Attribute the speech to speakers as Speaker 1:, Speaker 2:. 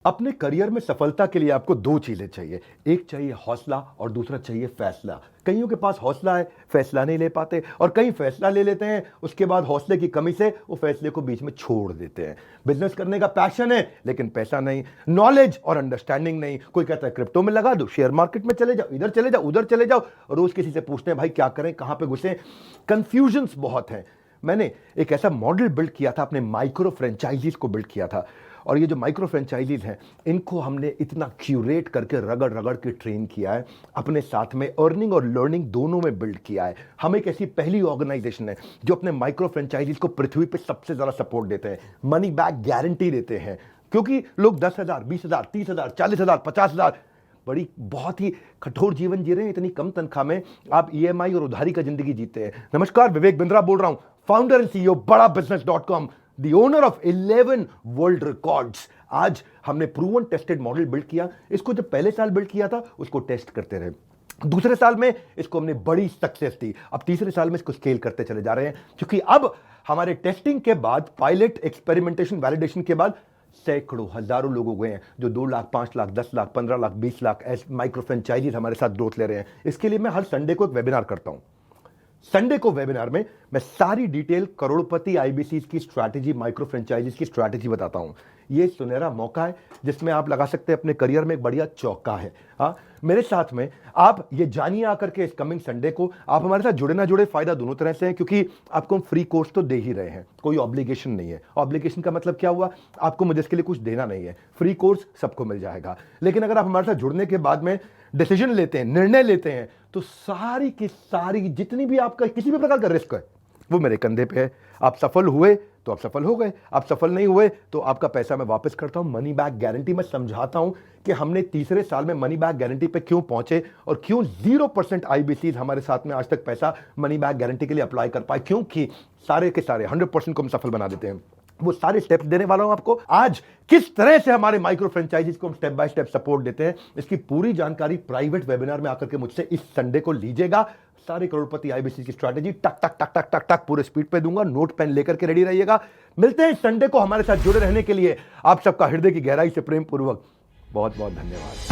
Speaker 1: अपने करियर में सफलता के लिए आपको दो चीजें चाहिए। एक चाहिए हौसला और दूसरा चाहिए फैसला। कईयों के पास हौसला है, फैसला नहीं ले पाते, और कई फैसला ले लेते हैं, उसके बाद हौसले की कमी से वो फैसले को बीच में छोड़ देते हैं। बिजनेस करने का पैशन है लेकिन पैसा नहीं, नॉलेज और अंडरस्टैंडिंग नहीं। कोई कहता है क्रिप्टो में लगा दो, शेयर मार्केट में चले जाओ, इधर चले जाओ, उधर चले जाओ, रोज किसी से पूछते हैं भाई क्या करें, कहां पे घुसे। कंफ्यूजन्स बहुत हैं। मैंने एक ऐसा मॉडल बिल्ड किया था, अपने माइक्रो फ्रेंचाइजीज को बिल्ड किया था, और ये जो माइक्रो फ्रेंचाइजीज हैं इनको हमने इतना क्यूरेट करके रगड़ रगड़ के ट्रेन किया है, अपने साथ में अर्निंग और लर्निंग दोनों में बिल्ड किया है। हम एक ऐसी पहली ऑर्गेनाइजेशन है जो अपने माइक्रो फ्रेंचाइजीज को पृथ्वी पे सबसे ज्यादा सपोर्ट देते हैं, मनी बैक गारंटी देते हैं। क्योंकि लोग 10,000, 20,000, 30,000, 40,000, 50,000 बड़ी बहुत ही कठोर जीवन जी रहे हैं। इतनी कम तनख्वाह में आप ईएमआई और उधारी का जिंदगी जीते हैं। नमस्कार, विवेक बिंद्रा बोल रहा हूं, फाउंडर एंड सीईओ बड़ा बिजनेस.com, the owner of 11 world records. आज हमने प्रूवन टेस्टेड मॉडल बिल्ड किया। इसको जब पहले साल बिल्ड किया था उसको टेस्ट करते रहे, दूसरे साल में इसको हमने बड़ी सक्सेस दी, अब तीसरे साल में इसको स्केल करते चले जा रहे हैं। क्योंकि अब हमारे टेस्टिंग के बाद, पायलट, एक्सपेरिमेंटेशन, वैलिडेशन के बाद सैकड़ों, हजारों लोग हो गए हैं जो 2 लाख, 5 लाख, 10 लाख, 15 लाख, 20 लाख ऐसे माइक्रो फ्रेंचाइजीज हमारे साथ ग्रोथ ले रहे हैं। इसके लिए मैं हर संडे को एक वेबिनार करता हूं। संडे को वेबिनार में मैं सारी डिटेल करोड़पति आईबीसी की स्ट्रैटेजी, माइक्रो फ्रेंचाइजीज की स्ट्रैटेजी बताता हूं। ये सुनहरा मौका है जिसमें आप लगा सकते हैं अपने करियर में एक बढ़िया चौका है। हाँ, मेरे साथ में आप ये जानिए आकर के इस कमिंग संडे को। आप हमारे साथ जुड़े ना जुड़े, फायदा दोनों तरह से है, क्योंकि आपको हम फ्री कोर्स तो दे ही रहे हैं, कोई ऑब्लिगेशन नहीं है। ऑब्लिगेशन का मतलब क्या हुआ, आपको मुझे इसके लिए कुछ देना नहीं है, फ्री कोर्स सबको मिल जाएगा। लेकिन अगर आप हमारे साथ जुड़ने के बाद में डिसीजन लेते हैं, निर्णय लेते हैं, तो सारी की सारी जितनी भी आपका किसी भी प्रकार का रिस्क है वो मेरे कंधे पे है। आप सफल हुए तो आप सफल हो गए, आप सफल नहीं हुए तो आपका पैसा मैं वापस करता हूं, मनी बैक गारंटी। मैं समझाता हूं कि हमने तीसरे साल में मनी बैक गारंटी पे क्यों पहुंचे और क्यों 0% आईबीसी हमारे साथ में आज तक पैसा मनी बैक गारंटी के लिए अप्लाई कर पाए, क्योंकि सारे के सारे 100% को हम सफल बना देते हैं। वो सारे स्टेप्स देने वाला हूं आपको आज। किस तरह से हमारे माइक्रो फ्रेंचाइजीज को हम स्टेप बाय स्टेप सपोर्ट देते हैं, इसकी पूरी जानकारी प्राइवेट वेबिनार में आकर के मुझसे इस संडे को लीजिएगा। सारे करोड़पति आईबीसी की स्ट्रैटेजी टक टक टक टक टक टक पूरे स्पीड पे दूंगा, नोट पेन लेकर के रेडी रहिएगा। मिलते हैं संडे को। हमारे साथ जुड़े रहने के लिए आप सबका हृदय की गहराई से प्रेम पूर्वक बहुत बहुत धन्यवाद।